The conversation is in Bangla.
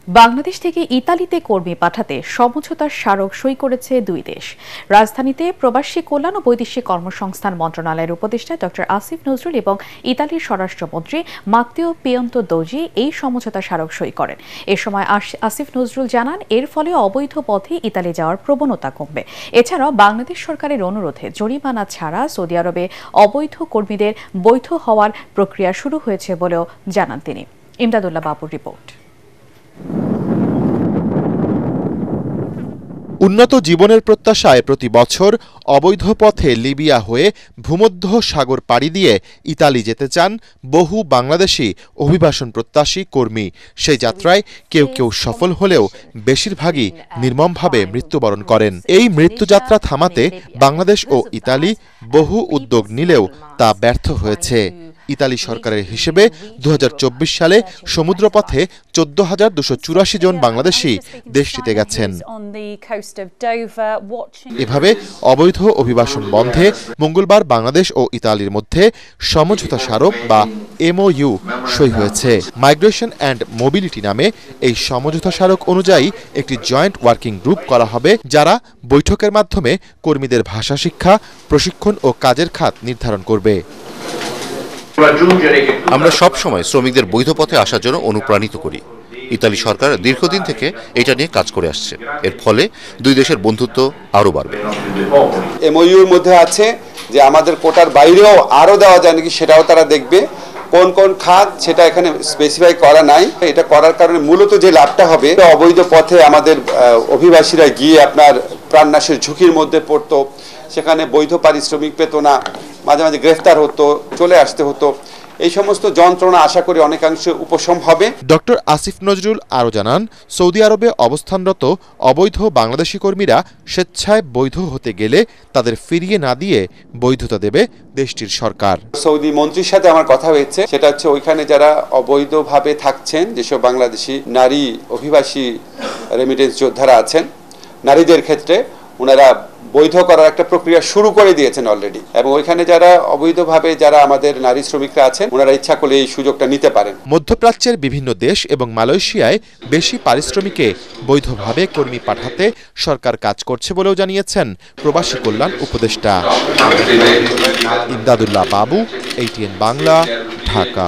বাংলাদেশ থেকে ইতালিতে কর্মী পাঠাতে সমঝোতার স্মারক সই করেছে দুই দেশ। রাজধানীতে প্রবাসী কল্যাণ ও বৈদেশিক কর্মসংস্থান মন্ত্রণালয়ের উপদেষ্টা ডক্টর আসিফ নজরুল এবং ইতালির স্বরাষ্ট্রমন্ত্রী মাত্তেও পিয়েন্তো দোজি এই সমঝোতা স্মারক সই করেন। এ সময় আসিফ নজরুল জানান, এর ফলে অবৈধ পথে ইতালি যাওয়ার প্রবণতা কমবে। এছাড়াও বাংলাদেশ সরকারের অনুরোধে জরিমানা ছাড়া সৌদি আরবে অবৈধ কর্মীদের বৈধ হওয়ার প্রক্রিয়া শুরু হয়েছে বলেও জানান তিনি। ইমদাদুল্লাহ বাবুর রিপোর্ট। উন্নত জীবনের প্রত্যাশায় প্রতি বছর অবৈধ পথে লিবিয়া হয়ে ভূমধ্য সাগর পাড়ি দিয়ে ইতালি যেতে চান বহু বাংলাদেশি অভিবাসন প্রত্যাশী কর্মী। সেই যাত্রায় কেউ কেউ সফল হলেও বেশিরভাগই নির্মমভাবে মৃত্যুবরণ করেন। এই মৃত্যুযাত্রা থামাতে বাংলাদেশ ও ইতালি বহু উদ্যোগ নিলেও তা ব্যর্থ হয়েছে। ইতালি সরকারের হিসেবে ২০২৪ সালে সমুদ্রপথে ১৪,২৮৪ জন বাংলাদেশি দেশটিতে গেছেন। এভাবে অবৈধ অভিবাসন বন্ধে মঙ্গলবার বাংলাদেশ ও ইতালির মধ্যে সমঝোতা স্মারক বা MOU সই হয়েছে। মাইগ্রেশন অ্যান্ড মোবিলিটি নামে এই সমঝোতা স্মারক অনুযায়ী একটি জয়েন্ট ওয়ার্কিং গ্রুপ করা হবে, যারা বৈঠকের মাধ্যমে কর্মীদের ভাষা শিক্ষা, প্রশিক্ষণ ও কাজের খাত নির্ধারণ করবে। আমরা সব সময় শ্রমিকদের বৈধ পথে আসার জন্য অনুপ্রাণিত করি। ইতালি সরকার দীর্ঘদিন থেকে এটা নিয়ে কাজ করে আসছে। এর ফলে দুই দেশের বন্ধুত্ব আরও বাড়বে। MOUর মধ্যে আছে যে আমাদের কোটার বাইরেও আরও দেওয়া যায় নাকি সেটাও তারা দেখবে। কোন কোন খাত সেটা এখানে স্পেসিফাই করা নাই। এটা করার কারণে মূলত যে লাভটা হবে, অবৈধ পথে আমাদের অভিবাসীরা গিয়ে আপনার প্রাণনাশের ঝুঁকির মধ্যে পড়তো, সেখানে বৈধ পারিশ্রমিক পেত না, মাঝে মাঝে গ্রেফতার হতো, চলে আসতে হতো। এই সমস্ত যন্ত্রণা আশা করি অনেকাংশে উপশম হবে। ডক্টর আসিফ নজরুল আরও জানান, সৌদি আরবে অবস্থানরত অবৈধ বাংলাদেশি কর্মীরা স্বেচ্ছায় বৈধ হতে গেলে তাদের ফিরিয়ে না দিয়ে বৈধতা দেবে দেশটির সরকার। সৌদি মন্ত্রীর সাথে আমার কথা হয়েছে, সেটা হচ্ছে ওইখানে যারা অবৈধভাবে থাকছেন, যেসব বাংলাদেশি নারী অভিবাসী রেমিটেন্স যোদ্ধারা আছেন, নারীদের ক্ষেত্রে ওনারা বৈধ করার একটা প্রক্রিয়া শুরু করে দিয়েছেন অলরেডি। এবং ওইখানে যারা অবৈধভাবে যারা আমাদের নারী শ্রমিকরা আছেন, ওনারা ইচ্ছা করলে এই সুযোগটা নিতে পারেন। মধ্যপ্রাচ্যের বিভিন্ন দেশ এবং মালয়েশিয়ায় বেশি পারিশ্রমিকে বৈধভাবে কর্মী পাঠাতে সরকার কাজ করছে বলেও জানিয়েছেন প্রবাসী কল্যাণ উপদেষ্টা। ইমদাদুল্লাহ বাবু, ATN বাংলা, ঢাকা।